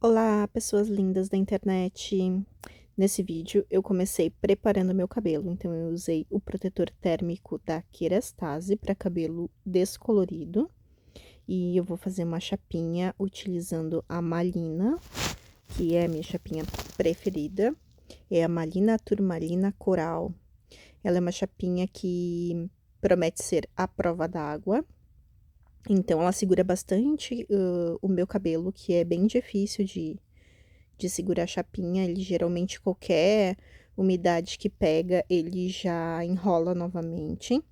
Olá, pessoas lindas da internet. Nesse vídeo eu comecei preparando meu cabelo, então eu usei o protetor térmico da Kerastase para cabelo descolorido e eu vou fazer uma chapinha utilizando a Malina, que é a minha chapinha preferida, é a Malina Turmalina Coral. Ela é uma chapinha que promete ser à prova d'água. Então, ela segura bastante o meu cabelo, que é bem difícil de segurar a chapinha. Ele geralmente, qualquer umidade que pega, ele já enrola novamente.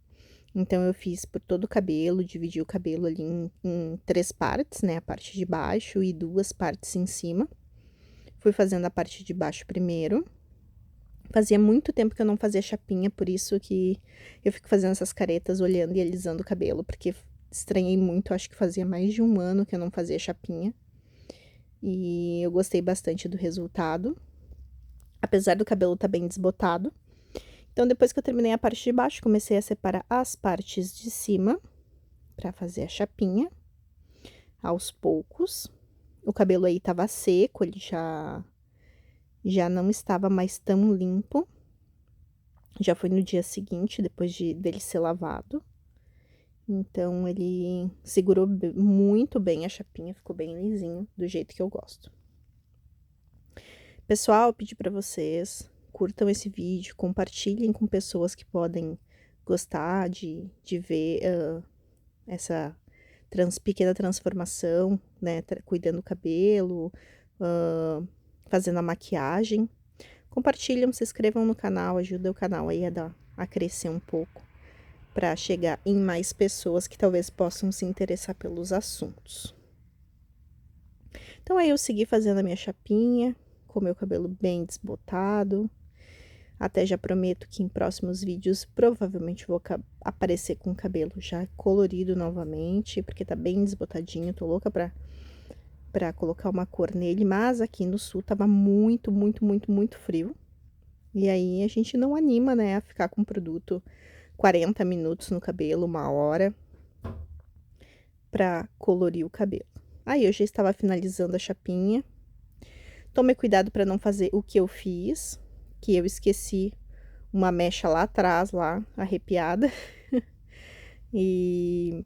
Então, eu fiz por todo o cabelo, dividi o cabelo ali em 3 partes, né? A parte de baixo e 2 partes em cima. Fui fazendo a parte de baixo primeiro. Fazia muito tempo que eu não fazia chapinha, por isso que eu fico fazendo essas caretas, olhando e alisando o cabelo, porque estranhei muito, acho que fazia mais de 1 ano que eu não fazia chapinha. E eu gostei bastante do resultado, apesar do cabelo estar bem desbotado. Então, depois que eu terminei a parte de baixo, comecei a separar as partes de cima para fazer a chapinha, aos poucos. O cabelo aí tava seco, ele já não estava mais tão limpo. Já foi no dia seguinte, depois dele ser lavado. Então, ele segurou muito bem a chapinha, ficou bem lisinho, do jeito que eu gosto. Pessoal, eu pedi para vocês, curtam esse vídeo, compartilhem com pessoas que podem gostar de ver essa pequena transformação, né, cuidando do cabelo, fazendo a maquiagem. Compartilham, se inscrevam no canal, ajuda o canal aí a crescer um pouco, para chegar em mais pessoas que talvez possam se interessar pelos assuntos. Então, aí eu segui fazendo a minha chapinha, com o meu cabelo bem desbotado. Até já prometo que em próximos vídeos provavelmente vou aparecer com o cabelo já colorido novamente, porque tá bem desbotadinho, tô louca pra colocar uma cor nele, mas aqui no sul tava muito, muito, muito, muito frio. E aí a gente não anima, né, a ficar com o produto 40 minutos no cabelo, 1 hora, pra colorir o cabelo. Aí eu já estava finalizando a chapinha. Tome cuidado para não fazer o que eu fiz, que eu esqueci uma mecha lá atrás, lá, arrepiada. E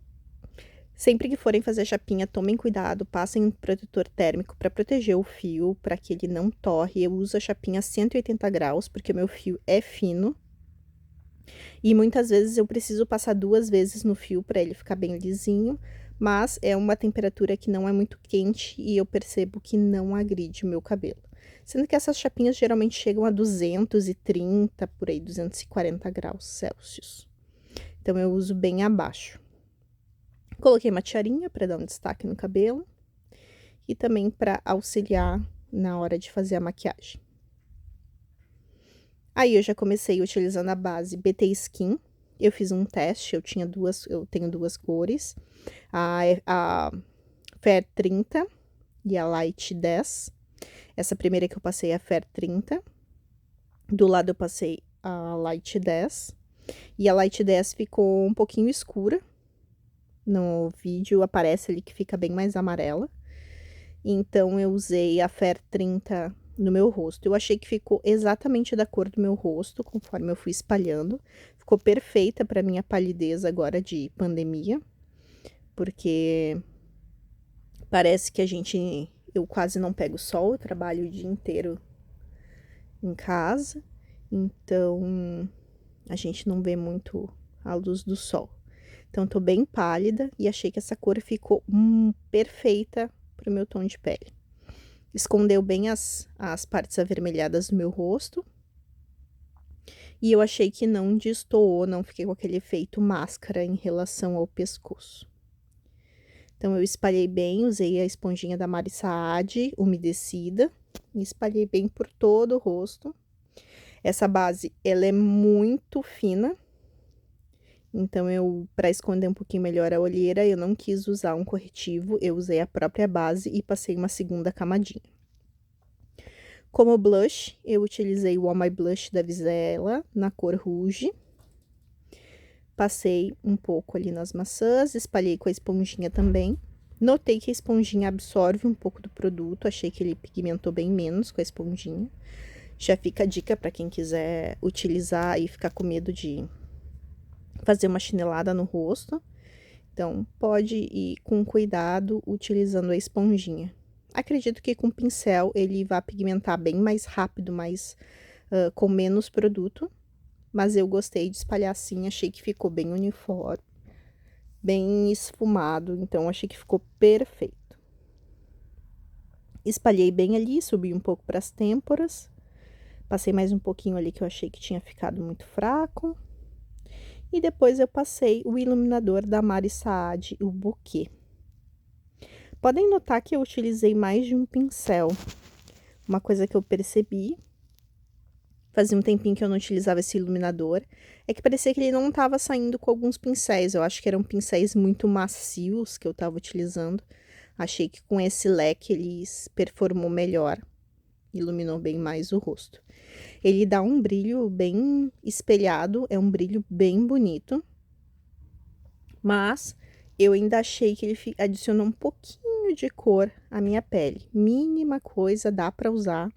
sempre que forem fazer chapinha, tomem cuidado, passem um protetor térmico para proteger o fio, para que ele não torre. Eu uso a chapinha a 180 graus, porque o meu fio é fino. E muitas vezes eu preciso passar 2 vezes no fio para ele ficar bem lisinho, mas é uma temperatura que não é muito quente e eu percebo que não agride o meu cabelo. Sendo que essas chapinhas geralmente chegam a 230, por aí, 240 graus Celsius. Então, eu uso bem abaixo. Coloquei uma tiarinha para dar um destaque no cabelo e também para auxiliar na hora de fazer a maquiagem. Aí, eu já comecei utilizando a base BT Skin. Eu fiz um teste, eu tenho 2 cores, a Fair 30 e a Light 10. Essa primeira que eu passei é a Fair 30. Do lado eu passei a Light 10. E a Light 10 ficou um pouquinho escura. No vídeo aparece ali que fica bem mais amarela. Então, eu usei a Fair 30 no meu rosto. Eu achei que ficou exatamente da cor do meu rosto, conforme eu fui espalhando. Ficou perfeita para minha palidez agora de pandemia, porque parece que eu quase não pego sol, eu trabalho o dia inteiro em casa, então a gente não vê muito a luz do sol. Então, tô bem pálida e achei que essa cor ficou perfeita pro meu tom de pele. Escondeu bem as partes avermelhadas do meu rosto. E eu achei que não destoou, não fiquei com aquele efeito máscara em relação ao pescoço. Então, eu espalhei bem, usei a esponjinha da Mari Saad, umedecida, e espalhei bem por todo o rosto. Essa base, ela é muito fina, então para esconder um pouquinho melhor a olheira, eu não quis usar um corretivo, eu usei a própria base e passei uma segunda camadinha. Como blush, eu utilizei o All My Blush da Visela, na cor Rouge. Passei um pouco ali nas maçãs, espalhei com a esponjinha também. Notei que a esponjinha absorve um pouco do produto, achei que ele pigmentou bem menos com a esponjinha. Já fica a dica para quem quiser utilizar e ficar com medo de fazer uma chinelada no rosto. Então, pode ir com cuidado utilizando a esponjinha. Acredito que com pincel ele vai pigmentar bem mais rápido, com menos produto. Mas eu gostei de espalhar assim, achei que ficou bem uniforme, bem esfumado, então achei que ficou perfeito. Espalhei bem ali, subi um pouco para as têmporas, passei mais um pouquinho ali que eu achei que tinha ficado muito fraco. E depois eu passei o iluminador da Mari Saad, o Bouquet. Podem notar que eu utilizei mais de um pincel. Uma coisa que eu percebi, fazia um tempinho que eu não utilizava esse iluminador, é que parecia que ele não estava saindo com alguns pincéis. Eu acho que eram pincéis muito macios que eu estava utilizando. Achei que com esse leque ele performou melhor, iluminou bem mais o rosto. Ele dá um brilho bem espelhado, é um brilho bem bonito, mas eu ainda achei que ele adicionou um pouquinho de cor à minha pele. Mínima coisa, dá para usar,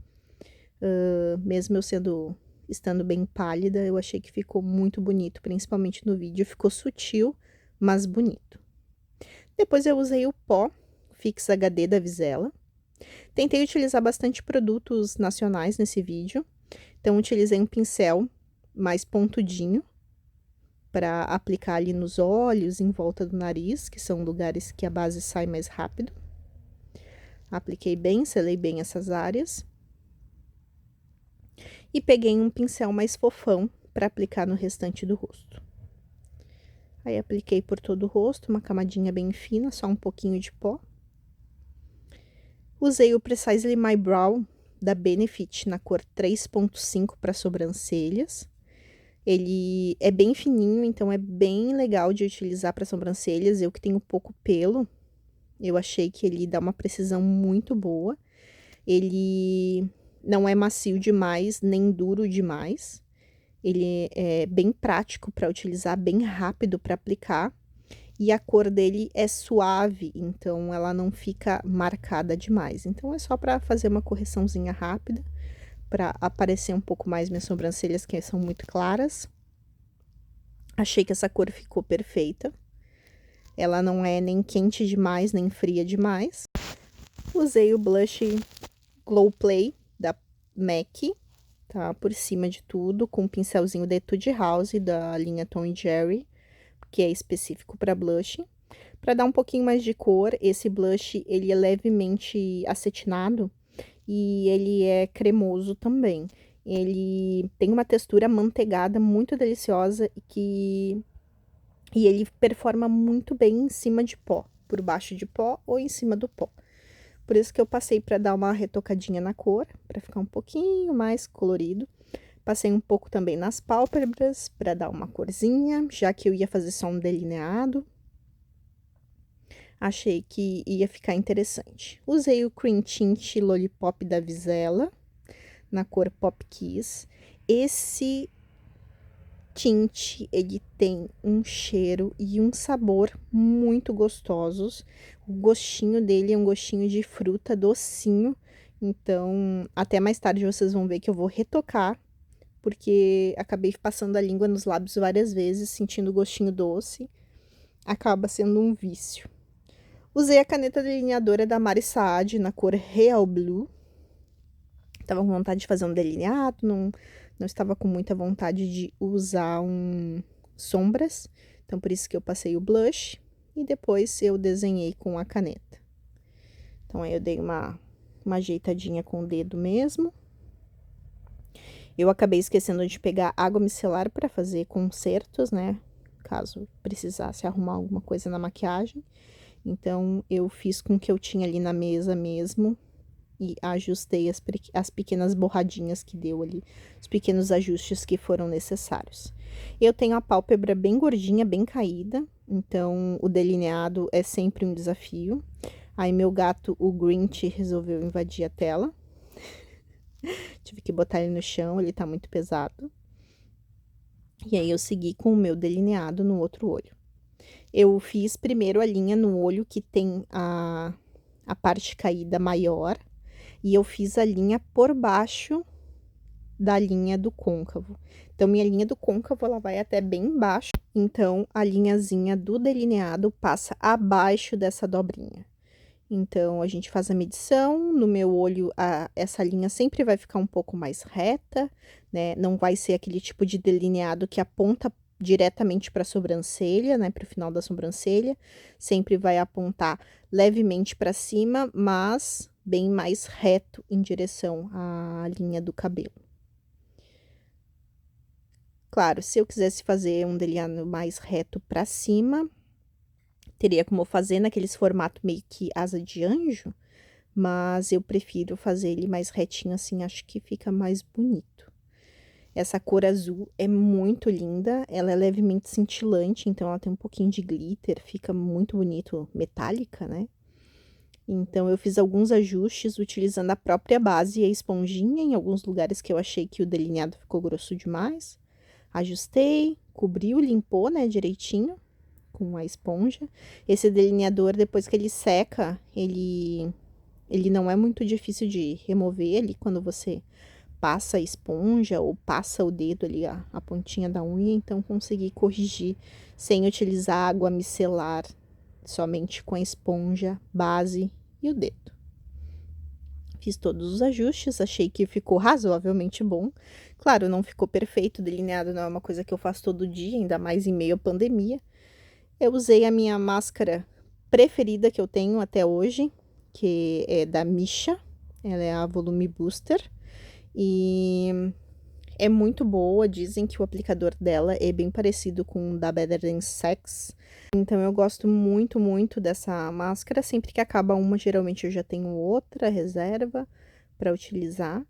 mesmo eu estando bem pálida, eu achei que ficou muito bonito, principalmente no vídeo, ficou sutil, mas bonito. Depois eu usei o pó Fix HD da Visela. Tentei utilizar bastante produtos nacionais nesse vídeo, então utilizei um pincel mais pontudinho para aplicar ali nos olhos, em volta do nariz, que são lugares que a base sai mais rápido. Apliquei bem, selei bem essas áreas. E peguei um pincel mais fofão para aplicar no restante do rosto. Aí apliquei por todo o rosto, uma camadinha bem fina, só um pouquinho de pó. Usei o Precisely My Brow da Benefit na cor 3.5 para sobrancelhas. Ele é bem fininho, então é bem legal de utilizar para sobrancelhas. Eu que tenho pouco pelo, eu achei que ele dá uma precisão muito boa. Ele não é macio demais, nem duro demais. Ele é bem prático para utilizar, bem rápido para aplicar. E a cor dele é suave, então ela não fica marcada demais. Então é só para fazer uma correçãozinha rápida, para aparecer um pouco mais minhas sobrancelhas, que são muito claras. Achei que essa cor ficou perfeita. Ela não é nem quente demais, nem fria demais. Usei o blush Glow Play da MAC, tá? Por cima de tudo, com um pincelzinho da Etude House, da linha Tom Jerry, que é específico para blush. Para dar um pouquinho mais de cor, esse blush, ele é levemente acetinado e ele é cremoso também. Ele tem uma textura amanteigada muito deliciosa e ele performa muito bem em cima de pó, por baixo de pó ou em cima do pó. Por isso que eu passei para dar uma retocadinha na cor, para ficar um pouquinho mais colorido. Passei um pouco também nas pálpebras, para dar uma corzinha, já que eu ia fazer só um delineado. Achei que ia ficar interessante. Usei o Cream Tint Lollipop da Visela, na cor Pop Kiss. Esse tint, ele tem um cheiro e um sabor muito gostosos. O gostinho dele é um gostinho de fruta docinho. Então, até mais tarde vocês vão ver que eu vou retocar, porque acabei passando a língua nos lábios várias vezes, sentindo o gostinho doce. Acaba sendo um vício. Usei a caneta delineadora da Mari Saad na cor Real Blue. Tava com vontade de fazer um delineado, não estava com muita vontade de usar sombras. Então, por isso que eu passei o blush e depois eu desenhei com a caneta. Então, aí eu dei uma ajeitadinha com o dedo mesmo. Eu acabei esquecendo de pegar água micelar para fazer consertos, né? Caso precisasse arrumar alguma coisa na maquiagem. Então, eu fiz com o que eu tinha ali na mesa mesmo e ajustei as pequenas borradinhas que deu ali, os pequenos ajustes que foram necessários. Eu tenho a pálpebra bem gordinha, bem caída, então o delineado é sempre um desafio. Aí meu gato, o Grinch, resolveu invadir a tela. Tive que botar ele no chão, ele tá muito pesado. E aí eu segui com o meu delineado no outro olho. Eu fiz primeiro a linha no olho que tem a parte caída maior, e eu fiz a linha por baixo da linha do côncavo. Então, minha linha do côncavo, ela vai até bem embaixo, então, a linhazinha do delineado passa abaixo dessa dobrinha. Então, a gente faz a medição, no meu olho, essa linha sempre vai ficar um pouco mais reta, né? Não vai ser aquele tipo de delineado que aponta diretamente para a sobrancelha, né? Para o final da sobrancelha. Sempre vai apontar levemente para cima, mas bem mais reto em direção à linha do cabelo. Claro, se eu quisesse fazer um delineado mais reto para cima, teria como fazer naqueles formato meio que asa de anjo, mas eu prefiro fazer ele mais retinho assim, acho que fica mais bonito. Essa cor azul é muito linda, ela é levemente cintilante, então ela tem um pouquinho de glitter, fica muito bonito, metálica, né? Então, eu fiz alguns ajustes utilizando a própria base e a esponjinha em alguns lugares que eu achei que o delineado ficou grosso demais. Ajustei, cobriu, limpou, né, direitinho com a esponja. Esse delineador, depois que ele seca, ele não é muito difícil de remover ali quando você passa a esponja ou passa o dedo ali, a pontinha da unha, então consegui corrigir sem utilizar água micelar, somente com a esponja, base e o dedo. Fiz todos os ajustes, achei que ficou razoavelmente bom. Claro, não ficou perfeito, delineado não é uma coisa que eu faço todo dia, ainda mais em meio à pandemia. Eu usei a minha máscara preferida que eu tenho até hoje, que é da Misha, ela é a Volume Booster, e é muito boa, dizem que o aplicador dela é bem parecido com o da Better Than Sex, então eu gosto muito, muito dessa máscara. Sempre que acaba uma, geralmente eu já tenho outra reserva para utilizar,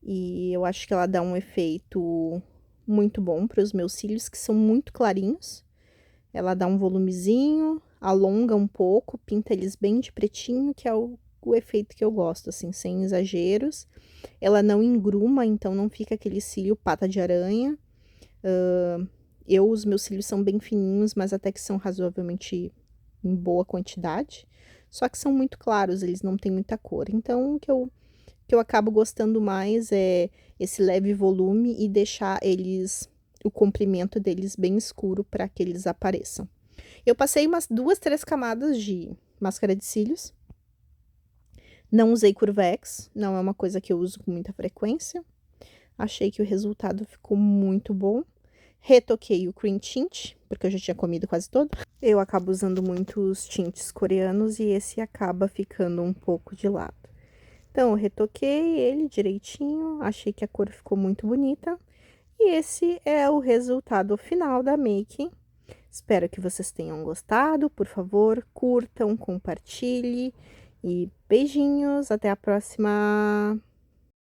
e eu acho que ela dá um efeito muito bom para os meus cílios, que são muito clarinhos. Ela dá um volumezinho, alonga um pouco, pinta eles bem de pretinho, que é o efeito que eu gosto, assim, sem exageros. Ela não engruma, então não fica aquele cílio pata de aranha. Os meus cílios são bem fininhos, mas até que são razoavelmente em boa quantidade. Só que são muito claros, eles não têm muita cor. Então, o que eu acabo gostando mais é esse leve volume e deixar o comprimento deles bem escuro para que eles apareçam. Eu passei umas 2, 3 camadas de máscara de cílios. Não usei Curvex, não é uma coisa que eu uso com muita frequência. Achei que o resultado ficou muito bom. Retoquei o cream tint, porque eu já tinha comido quase todo. Eu acabo usando muitos tintes coreanos e esse acaba ficando um pouco de lado. Então, eu retoquei ele direitinho, achei que a cor ficou muito bonita. E esse é o resultado final da make. Espero que vocês tenham gostado. Por favor, curtam, compartilhem e beijinhos. Até a próxima!